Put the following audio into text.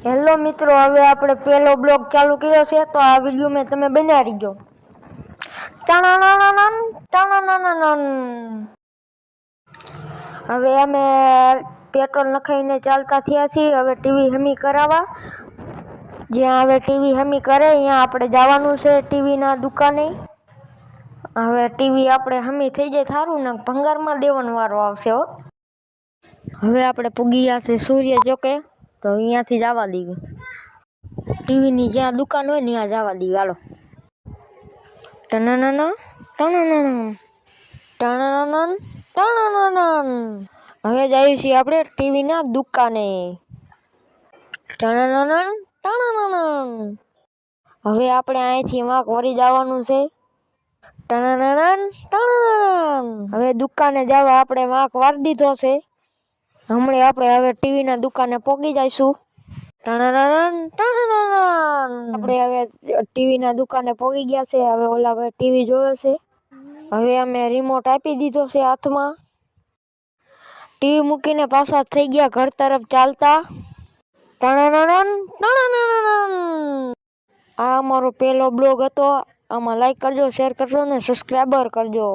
Hello મિત્રો, હવે આપણે પહેલો બ્લોગ ચાલુ કર્યો છે તો આ વિડીયો મેં તમે બનાવી દો. હવે અમે પેટ્રોલ નખાઈને ચાલતા થયા છીએ. હવે ટીવી હમી કરાવવા, જ્યાં હવે ટીવી હમી કરે અહીંયા આપણે જવાનું છે ટીવીના દુકાને. હવે ટીવી આપણે હમી થઈ જાય સારું ને ભંગારમાં દેવાનો વારો આવશે હો. હવે આપણે પૂગી ગયા છે સૂર્ય ચોકે, તો અહીંયાથી જવા દઈએ. ટીવીની જ્યાં દુકાન હોય ને ત્યાં જવા દઈએ. હાલો. ટનાના ટનાના ટનાના ટનાના. હવે જઈએ છીએ આપણે ટીવીના દુકાને. ટનાના ટનાના. હવે આપણે અહીંથી વાંક વળી જવાનું છે. ટનાના ટનાના. હવે દુકાને જવા આપણે વાંક વાળી દીધો છે. હમણાં આપણે હવે ટીવીના દુકાને પહોંચી જઈશું. આપણે હવે ટીવીના દુકાને પહોંચી ગયા છે. હવે ઓલા ભાઈ ટીવી જોવે છે. હવે અમે રિમોટ આપી દીધો છે હાથમાં. ટીવી મૂકીને પાછા થઈ ગયા ઘર તરફ ચાલતા. આ અમારો પહેલો બ્લોગ હતો. આમાં લાઈક કરજો, શેર કરજો ને સબસ્ક્રાઈબર કરજો.